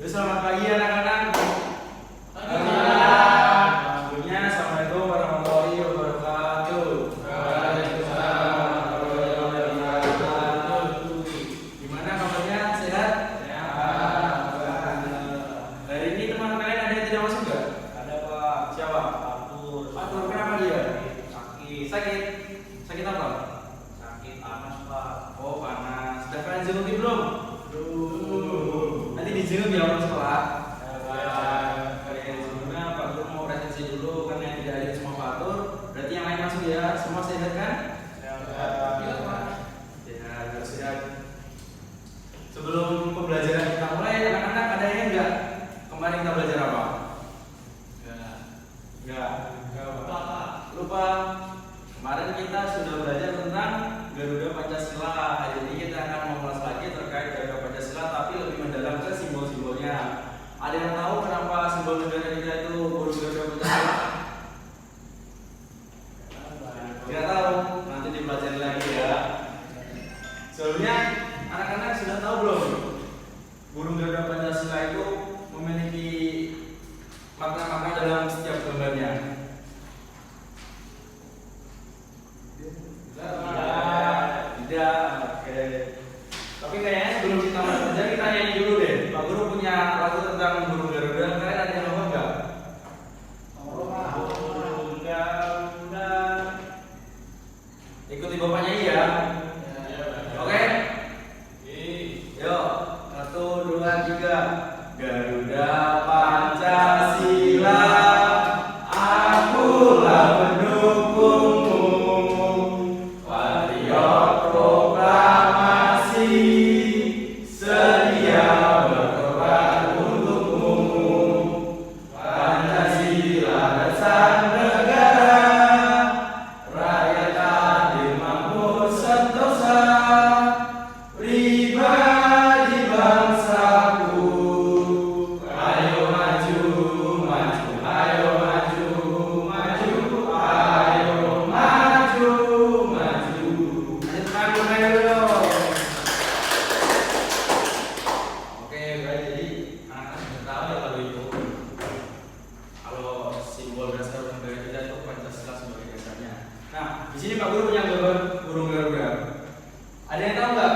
Selamat pagi anak-anak. Tentunya assalamualaikum warahmatullahi wabarakatuh. Waalaikumsalam warahmatullahi wabarakatuh. Gimana kabarnya? Sehat? Hari ini teman kalian ada yang tidak masuk nggak? Ada Pak. Siapa? Atur. Kenapa dia? Sakit. Sakit apa? Sakit panas Pak. Oh panas. Sudah kalian jengukin belum? Nanti dijenguk ya orang sekolah. Kalian sebelumnya Pak Guru mau presentasi dulu karena yang tidak hadir semua Pak Atur. Berarti yang lain masuk ya. Semua sehat kan? Sehat. Sebelum pembelajaran kita mulai, anak-anak ada yang enggak? Kemarin kita belajar apa? Enggak. Lupa. Kemarin kita sudah belajar tentang Garuda Pancasila. Hari ini kita akan mengulas lagi terkait Garuda Pancasila, tapi lebih mendalam ke simbol-simbolnya. Ada yang tahu kenapa simbol negara kita itu burung Garuda Pancasila? Tidak tahu. Nanti dipelajari lagi ya. Sebelumnya anak-anak sudah tahu belum? Burung Garuda Pancasila itu memiliki makna-makna dalam setiap gambarnya. Tidak, oke. Tapi kayaknya sebelum kita masuk aja kita nyanyi dulu deh. Pak Guru punya lagu tentang burung Garuda. Kalian ada yang hafal nggak? Burung Garuda. Ikuti bapak nyanyi ya. Oke? Yuk, 1, 2, 3. Garuda Pancasila, akulah pendukungmu. Patriot proklamasi, sedia berkorban untukmu. Pancasila dasar negara, rakyat adil makmur sentosa, pribadi bangsaku. Ayo maju, maju, ayo maju, maju, ayo maju, maju. Ayo tekan dulu. Oke, baik. Jadi anak-anak sudah tahu ya lagu itu. Kalau simbol dasar negara kita itu Pancasila sebagai dasarnya. Nah, di sini Pak Guru punya gambar burung Garuda. Ada yang tahu nggak?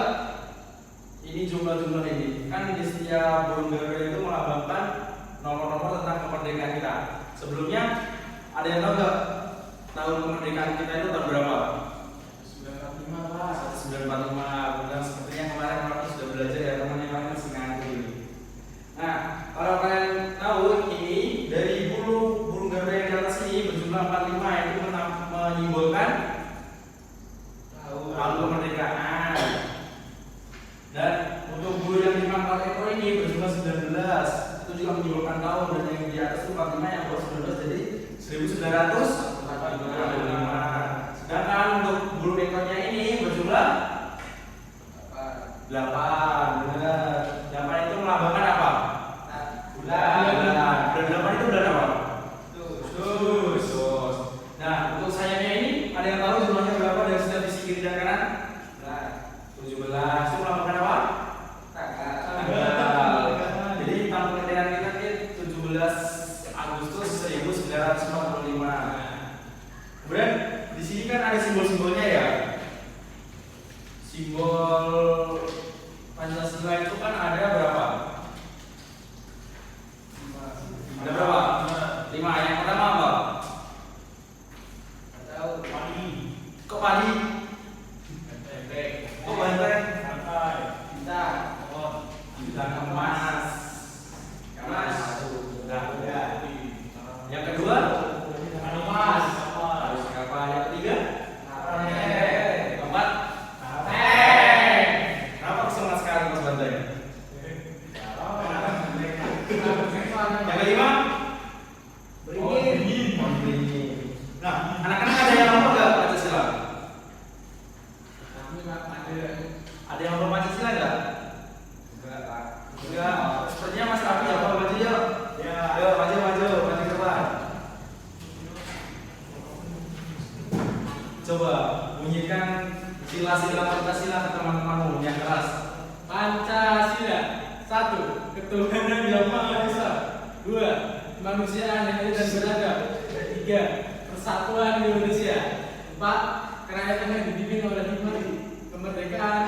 Ini jumlah-jumlah ini. Kan di setiap burung Garuda itu melambangkan nomor-nomor tentang kemerdekaan kita. Sebelumnya ada yang tahu nggak tahun kemerdekaan kita itu tahun berapa? 1945. Benar, sepertinya kemarin waktu sudah belajar ya teman yang lain masih ngantuk ini. Nah, kalau kalian tahu ini dari burung Garuda yang di atas ini berjumlah 45 itu menyimbolkan tahun kemerdekaan. Dan untuk bulu yang di pangkal ekor ini berjumlah 19, itu juga menyimbolkan tahun. Dan yang di atas itu 45, yang bawah 19 jadi 1945. Sedangkan untuk bulu ekornya ini berjumlah 8. Benar. 8 itu melambangkan apa? Bulan. Dan 8 itu bulan apa? Sus. Nah, untuk sayapnya ini ada yang tahu jumlahnya berapa dari setiap sisi kiri dan kanan? 17. Itu melambangkan apa? Tanggal. Jadi tahun kemerdekaan kita ini 17 Agustus 1945. Kemudian di sini kan ada simbol-simbolnya ya. Simbol Pancasila itu kan ada berapa? Ada berapa? 5. Yang pertama apa? Kok padi? Kok banteng? Bintang emas. Yang kedua? Harus kapal. Yang ketiga? Keempat? Kenapa semangat sekali Mas Banteng? Yang kelima? Beringin. Nah, anak-anak ada yang hafal nggak Pancasila? Ada yang hafal Pancasila nggak? Enggak. Sepertinya Mas Raffi hafal maju yuk. Ayo maju ke depan. Coba bunyikan sila-sila Pancasila ke teman-temanmu yang keras. Pancasila. 1. ketuhanan yang Maha Esa. 2. Kemanusiaan yang adil dan beradab. 3. Persatuan Indonesia. 4. Kerakyatan yang dipimpin oleh hikmat, kemerdekaan,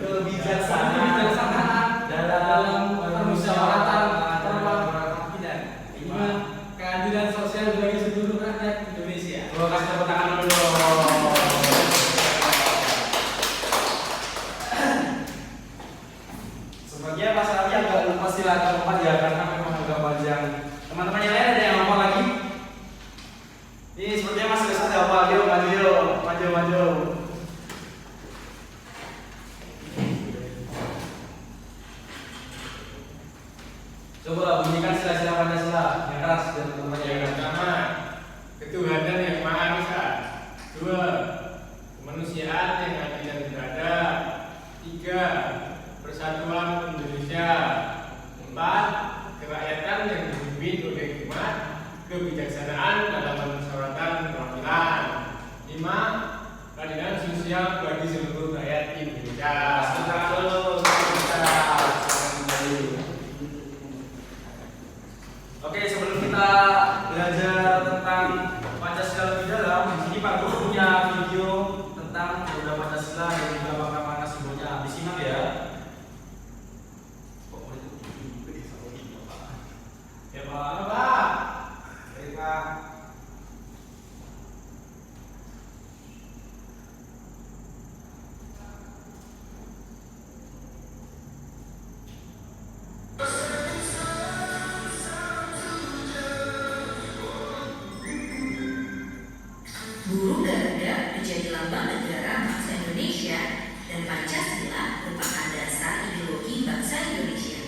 kebijaksanaan dalam permusyawaratan perwakilan. 5. Keadilan sosial bagi seluruh rakyat Indonesia. Terima kasih, tepuk tangan dulu. Sepertinya pasalnya agak lupa sila keempat ya, karena memang agak panjang. Teman-teman yang lain ada yang hafal lagi? Ini sepertinya masih bisa hafal. Yuk, maju yuk, maju. Coba bunyikan sila-sila Pancasila yang keras dan teman-teman yang Yang pertama, ketuhanan yang Maha Esa. 2. Kemanusiaan yang adil dan beradab. 3. Persatuan Indonesia. 4. Kerakyatan yang dipimpin oleh hikmat, kebijaksanaan dalam permusyawaratan perwakilan. 5. Keadilan sosial bagi seluruh rakyat Indonesia. Oke, sebelum kita belajar tentang Pancasila lebih dalam, di sini Pak Guru punya video tentang beberapa Pancasila dan juga makna-makna simbolnya. Disimak ya. Ya Pak. Baik, Pak. Burung Garuda menjadi lambang negara bangsa Indonesia dan Pancasila merupakan dasar ideologi bangsa Indonesia.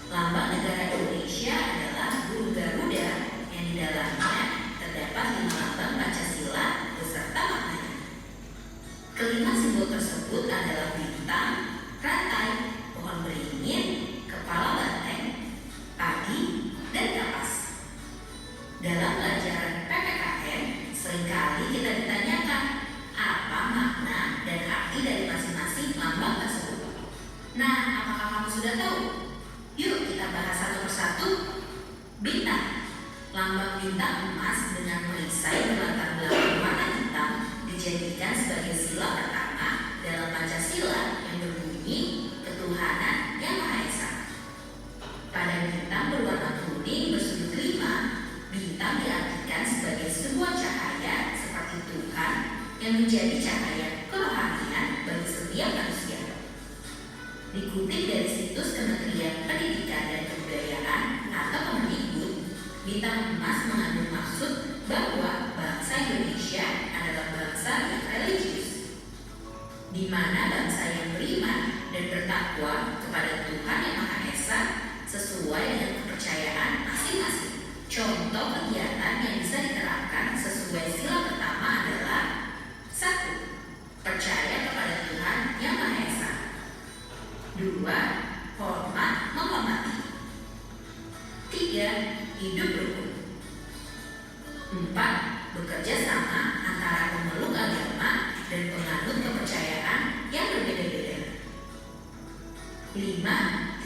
Lambang negara Indonesia adalah burung Garuda yang di dalamnya terdapat 5 lambang Pancasila beserta maknanya. Kelima simbol tersebut adalah bintang, rantai, pohon beringin, kepala banteng, padi, dan kapas. Dalam pelajaran PPKN, seringkali kita ditanyakan apa makna dan arti dari masing-masing lambang tersebut. Nah, apakah kamu sudah tahu? Yuk kita bahas satu persatu. Bintang. Lambang bintang emas dengan perisai berlatar belakang warna hitam dijadikan sebagai sila pertama dalam Pancasila yang berbunyi ketuhanan yang Maha Esa. Pada bintang berwarna kuning bersudut 5, bintang diartikan sebagai sebuah cahaya seperti Tuhan yang menjadi cahaya kerohanian bagi setiap manusia. Dikutip dari situs Kementerian Pendidikan dan Kebudayaan atau Kemendikbud, bintang emas mengandung maksud bahwa bangsa Indonesia adalah bangsa yang religius, di mana bangsa yang beriman dan bertakwa kepada Tuhan yang Maha Esa sesuai dengan kepercayaan masing-masing. Contoh kegiatan yang bisa diterapkan sesuai sila pertama adalah 1. Percaya kepada Tuhan yang Maha Esa. 2. Hormat menghormati. 3. Hidup rukun. 4. Bekerja sama antara pemeluk agama dan penganut kepercayaan yang berbeda-beda. 5.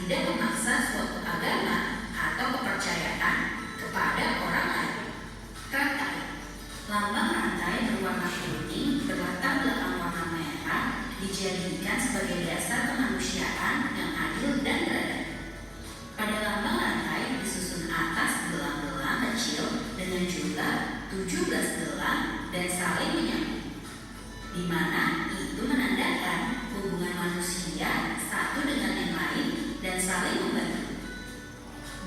Tidak memaksa suatu agama atau kepercayaan kepada orang lain. Rantai. Lambang rantai berwarna kuning berlatar belakang warna merah dijadikan sebagai dasar kemanusiaan yang adil dan beradab. Pada lambang rantai disusun atas gelang-gelang kecil dengan jumlah 17 gelang dan saling menyambung, di mana itu menandakan hubungan manusia satu dengan yang lain dan saling membantu.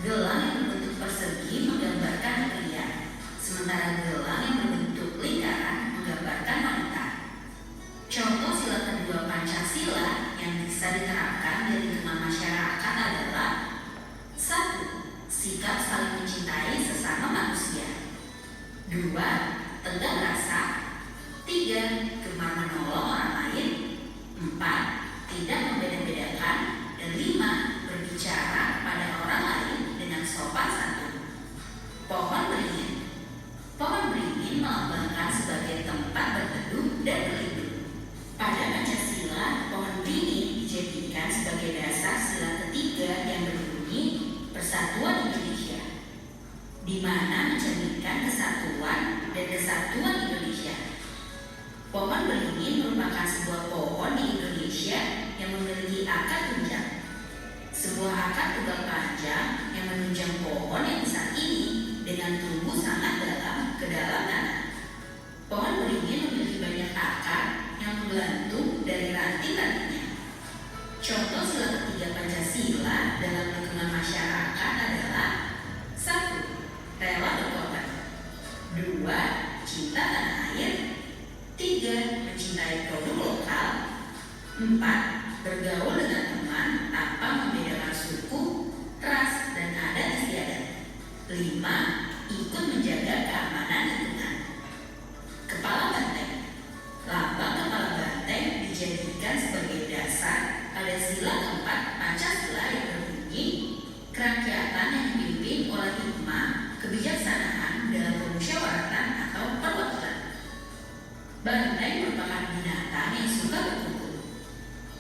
Gelang yang berbentuk persegi menggambarkan pria, sementara gelang yang berbentuk lingkaran menggambarkan wanita. Contoh sila kedua Pancasila yang bisa diterapkan di lingkungan masyarakat adalah 1. Sikap saling mencintai sesama manusia. 2. Tegar rasa. 3. Gemar menolong orang lain. 4. Tidak membeda-bedakan. Dan 5. Berbicara pada orang lain dengan sopan santun. Pohon beringin. Pohon beringin melambangkan sebagai tempat berteduh dan berlindung. Pada Pancasila, pohon beringin dijadikan sebagai dasar di mana mencerminkan kesatuan dan kesatuan Indonesia. Pohon beringin merupakan sebuah pohon di Indonesia yang memiliki akar tunjang. Sebuah akar tunggal panjang yang menunjang pohon yang besar ini dengan tumbuh sangat dalam ke dalam tanah. Pohon beringin memiliki banyak akar yang menggelantung dari ranting-rantingnya. Contoh sila ketiga Pancasila dalam lingkungan masyarakat adalah 1. Rela berkorban. 2. Cinta tanah air. 3. Mencintai produk lokal. 4. Bergaul dengan teman tanpa membedakan suku, ras, dan adat istiadat. 5. Ikut menjaga keamanan lingkungan. Kepala banteng. Lambang kepala banteng dijadikan sebagai dasar pada sila keempat Pancasila yang berbunyi kerakyatan yang dipimpin oleh hikmah, kebijaksanaan dalam permusyawaratan atau perwakilan. Banteng merupakan binatang yang suka berkumpul.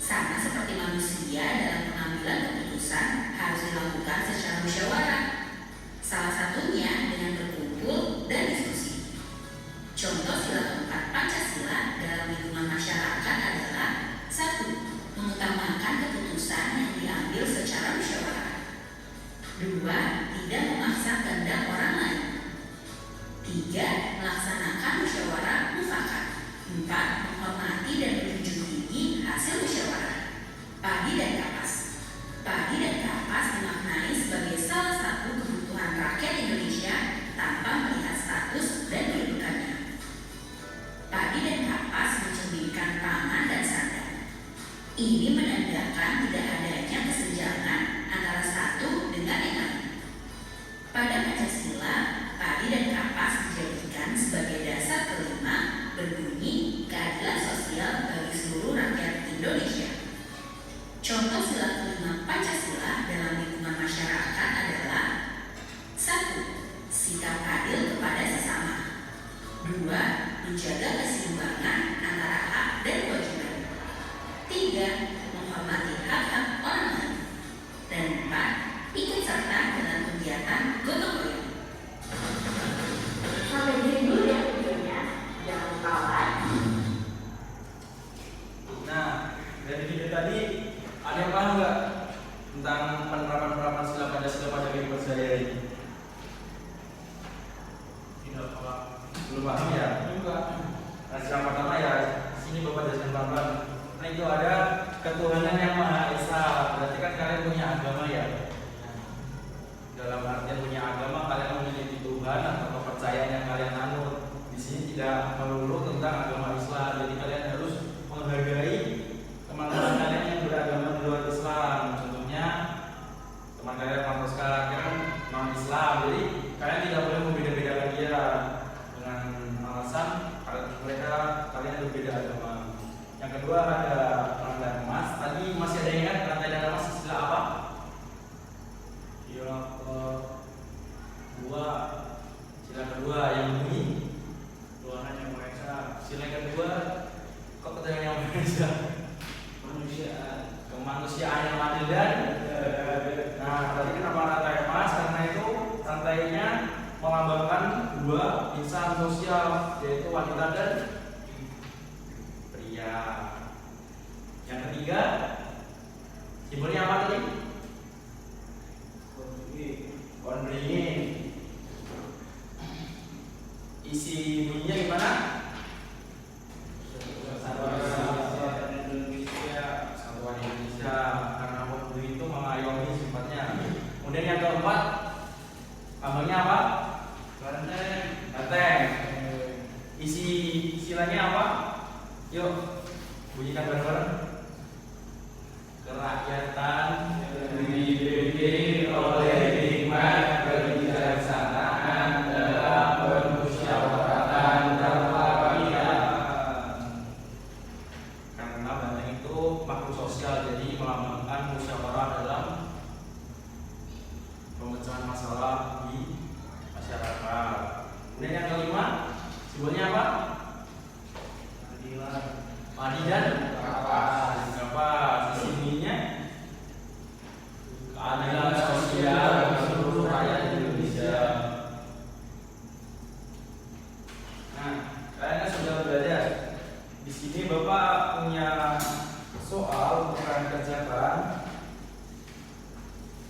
Sama seperti manusia dalam pengambilan keputusan harus dilakukan secara musyawarah. Salah satunya dengan berkumpul dan diskusi. Contoh sila keempat Pancasila dalam lingkungan masyarakat adalah 1. Mengutamakan keputusan yang diambil secara musyawarah. 2. Tidak memaksa kehendak orang lain. 3. Melaksanakan musyawarah mufakat. 4. Menghormati dan menjunjung tinggi hasil musyawarah. Padi dan kapas. Padi dan kapas dimaknai sebagai salah satu kebutuhan rakyat Indonesia tanpa melihat status dan kedudukannya. Padi dan kapas mencerminkan pangan dan sandang. Ini menandakan tidak adanya kesenjangan antara satu dengan yang lain. Pada Pancasila, padi dan kapas dijadikan sebagai dasar kelima berbunyi keadilan sosial bagi seluruh rakyat Indonesia. Contoh sila kelima Pancasila dalam lingkungan masyarakat adalah 1. Sikap adil kepada sesama. 2. Menjaga keseimbangan antara hak dan kewajiban. 3. Menghormati hak-hak orang lain. Dan 4. Ikut serta dalam kegiatan gotong royong. Sampai di sini dulu ya videonya. Jangan lupa like. Nah, dari video tadi ada yang paham nggak tentang penerapan sila Pancasila pada kehidupan sehari-hari? Tidak paham. Belum paham ya? Juga. Nah, sila pertama ya, sini Bapak jelaskan pelan-pelan. Nah, itu ada ketuhanan yang Maha Esa. Berarti kan kalian punya agama ya? Dalam artian punya agama, kalian memiliki Tuhan atau kepercayaan yang kalian anut. Di sini tidak melulu tentang agama Islam. Jadi kalian harus menghargai teman-teman kalian yang beragama di luar Islam. Contohnya teman kalian orang sekarang kan non Islam. Jadi kalian tidak boleh membeda-bedakan dia dengan alasan kalian berbeda agama. Yang kedua ada rantai emas. Tadi masih ada yang ingat rantai dan emas istilah apa? Sila kedua yang bunyi Tuhan yang Maha Esa. sila kedua kok ketemu yang Maha Esa? Kemanusiaan yang adil dan nah tadi kenapa rantai emas? Karena itu rantainya melambangkan dua insan sosial, yaitu wanita dan pria. Yang ketiga simbolnya apa tadi? Pohon beringin. Isi bunyinya gimana? Satuan Indonesia, karena pohon beringin itu mengayomi sifatnya. Kemudian yang keempat, lambangnya apa? Banteng. Isi silanya apa? Yuk, bunyikan bareng-bareng. Kerakyatan dipimpin oleh hikmat kebijaksanaan dalam permusyawaratan dan perwakilan. Karena banteng itu makhluk sosial, jadi melambangkan musyawarah dalam pemecahan masalah di masyarakat. Kemudian yang kelima, simbolnya apa? Padi dan kapas. Kapas. Isinya keadilan sosial bagi seluruh rakyat Indonesia.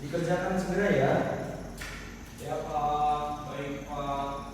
Dikerjakan segera ya. Ya Pak, baik Pak.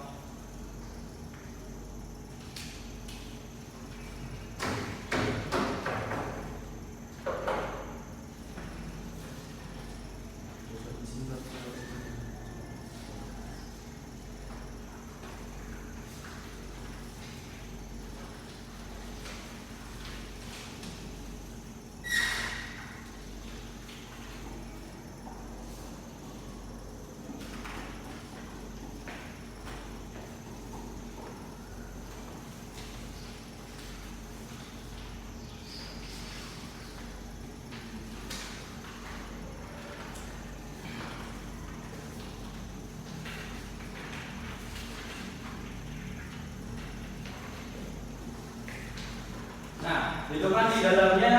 Nah, itu kan di dalamnya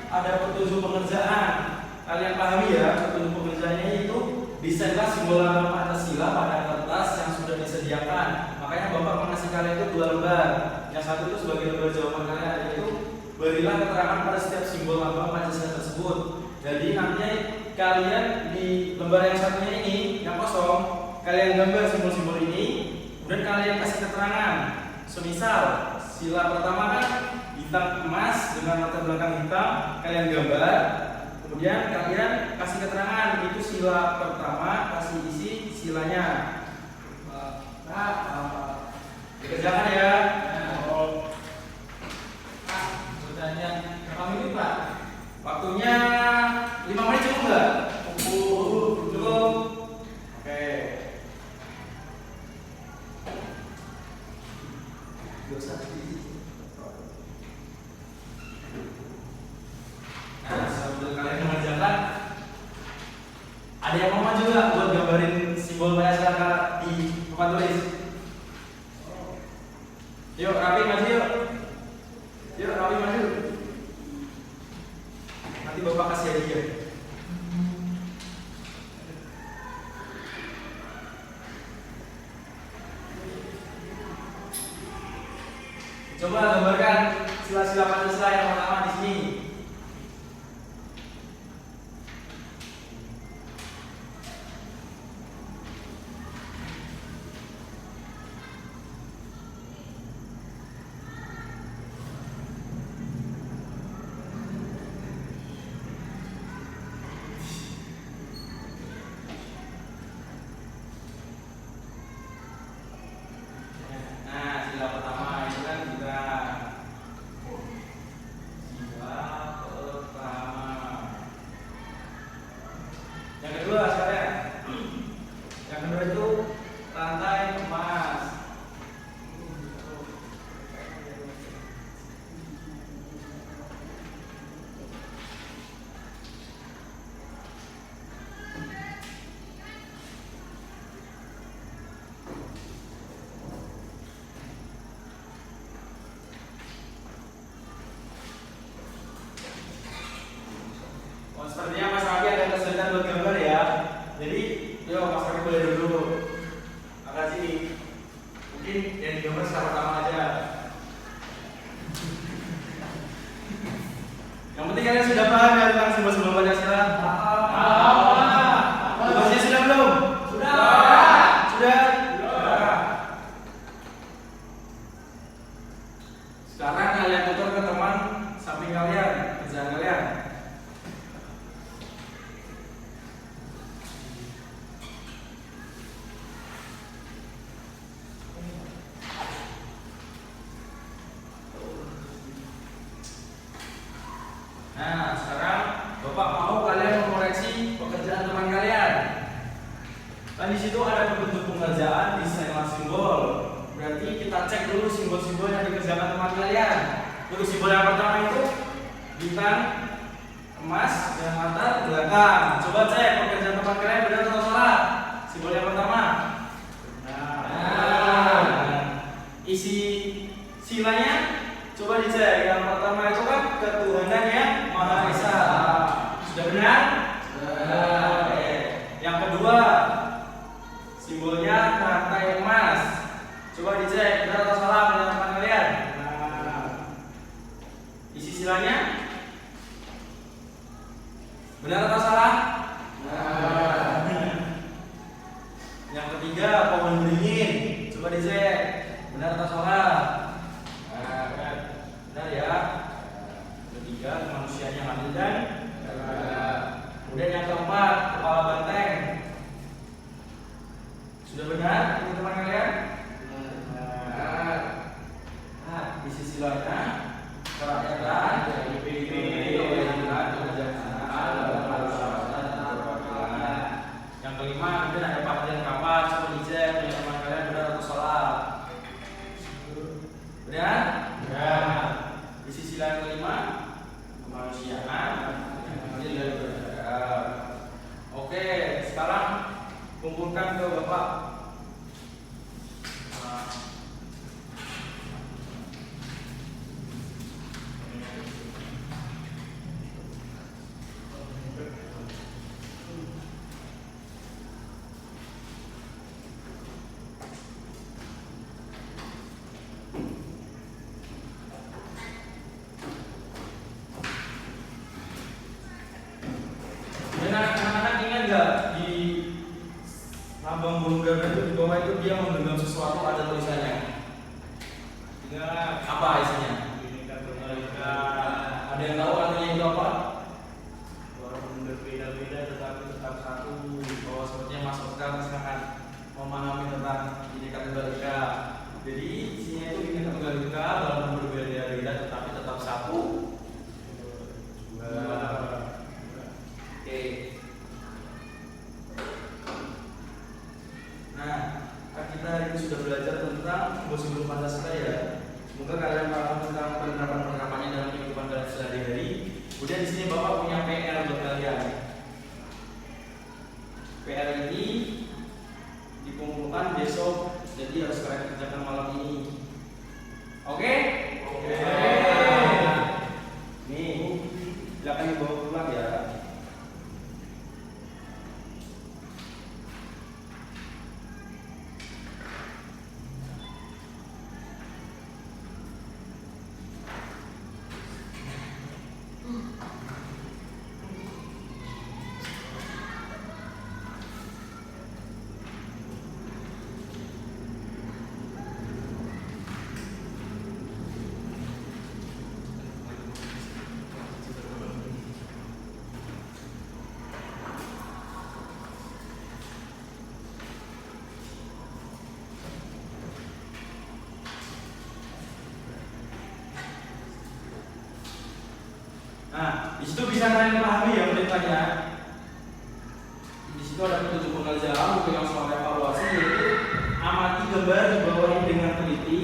ada petunjuk pengerjaan. Kalian pahami ya, petunjuk pengerjaannya itu desainlah simbol lambang Pancasila pada kertas yang sudah disediakan. Makanya Bapak mengasih kalian itu 2 lembar. Yang satu itu sebagai lembar jawaban kalian, yaitu berilah keterangan pada setiap simbol lambang Pancasila tersebut. Jadi nantinya kalian di lembar yang satunya ini, yang kosong, kalian gambar simbol-simbol ini, kemudian kalian kasih keterangan. Semisal sila pertama kan bintang emas dengan latar belakang hitam, kalian gambar, kemudian kalian kasih keterangan itu sila pertama, kasih isi silanya. Dikerjakan ya. Pertanyaan kami ini Pak. Waktunya 5 menit cukup nggak? Cukup. Oke. Nah, sebelum kalian mengerjakan, ada yang mau maju nggak buat gambarin simbol Pancasila di papan tulis? Yuk, Rapi maju yuk. Yuk, Rapi maju. Nanti Bapak kasih hadiah. Coba gambarkan sila-sila Pancasila yang pertama di sini. Nah, sila pertama itu kan kita sila pertama. Yang kedua sekalian. Yang kedua itu rantai emas. Oh, sepertinya Mas Rafi ada kesulitan buat gambar ya. Jadi, yuk Mas Rafi boleh dulu. Makasih. Mungkin yang digambar sila pertama aja. Yang penting kalian sudah paham ya tentang simbol-simbol Pancasila? Paham. Tugasnya sudah belum? Sudah. Sudah. Sekarang kalian tutur ke teman samping kalian, kerjaan kalian. Nah, sekarang Bapak mau kalian mengoreksi pekerjaan teman kalian. Kan di situ ada bentuk pengerjaan desain simbol. Berarti kita cek dulu simbol-simbol yang dikerjakan teman kalian. Untuk simbol yang pertama itu bintang emas dan latar belakang. Coba cek pekerjaan teman kalian benar atau salah. Simbol yang pertama. Nah, isi silanya coba dicek. Yang pertama itu kan ketuhanan yang Maha Esa. Sudah benar? Sudah. Oke. Yang kedua simbolnya rantai emas. Coba dicek benar atau salah pendapat kalian. Isi silanya benar atau salah? sholat. Benar ya. Ketiga, kemanusiaan yang adil dan kemudian yang keempat, kepala banteng. Sudah benar teman-teman kalian? Nah, di sisi lainnya kerakyatan, yang kelima kemudian ada pakaian kapas, hijab, teman-teman kalian benar atau salah? Benar? Di sisi lain kelima kemanusiaan, adil dan beradab. Oke, sekarang kumpulkan ke Bapak. Dan anak-anak ingat nggak di lambang burung Garuda itu di bawah itu dia menggenggam sesuatu, ada tulisannya. Ingat apa isinya? Ada yang tahu artinya itu apa? Walaupun berbeda-beda tetapi tetap satu. Oh, sepertinya Mas Oscar sangat memahami tentang Bhinneka Tunggal Ika. Jadi isinya itu Bhinneka Tunggal Ika walaupun berbeda-beda tetapi tetap satu. Oke. Nah, kan kita hari ini sudah belajar tentang simbol-simbol Pancasila ya. Semoga kalian paham tentang penerapan-penerapannya dalam kehidupan kalian sehari-hari. Kemudian di sini Bapak punya PR buat kalian. PR ini dikumpulkan besok, jadi harus kalian kerjakan malam ini. Oke? Oke. Nih, silakan dibawa pulang ya. Nah, di situ bisa kalian pahami ya beritanya. Di situ ada petunjuk pengajaran untuk yang soal evaluasi, yaitu amati gambar di bawah ini dengan teliti,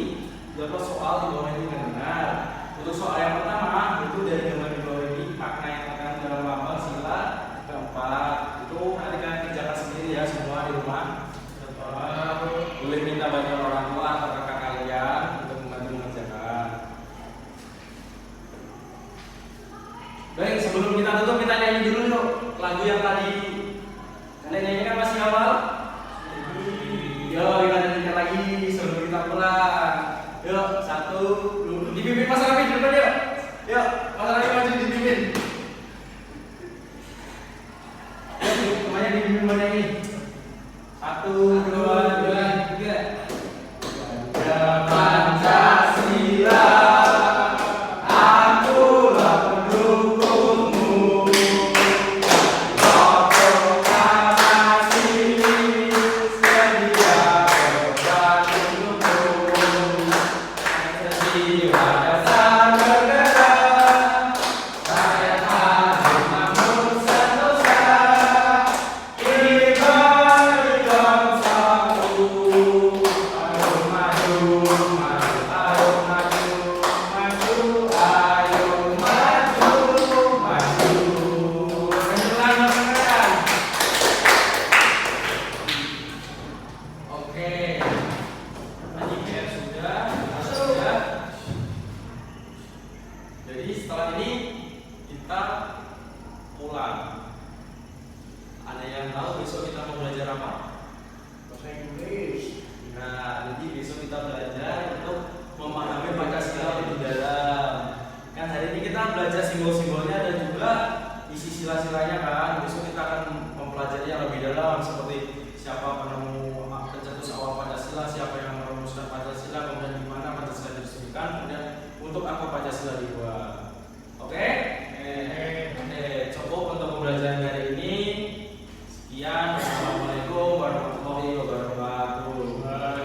jawab soal di bawah ini dengan benar. Untuk soal yang pertama itu dari gambar di bawah ini makna yang terkandung dalam lambang sila keempat. Itu nanti kalian kerjakan sendiri ya semua di rumah. Boleh minta bantuan orang tua atau kakak kalian untuk membantu mengerjakan. Baik, sebelum kita tutup kita nyanyi dulu yuk lagu yang tadi kalian nyanyikan masih hafal? Yuk kita nyanyikan lagi sebelum kita pulang. Yuk, 1, 2, dipimpin Mas Raffi di depan yuk. Yuk, Mas Raffi maju dipimpin. Yuk, semuanya dipimpin menyanyi. 1, 2, 3. Pancasila. simbol-simbolnya dan juga isi sila-silanya kan. Besok kita akan mempelajari yang lebih dalam seperti siapa penemu pencetus awal Pancasila, siapa yang merumuskan Pancasila, kemudian gimana sudah dibuat. Oke? Cukup untuk pembelajaran hari ini. Sekian. Assalamualaikum warahmatullahi wabarakatuh.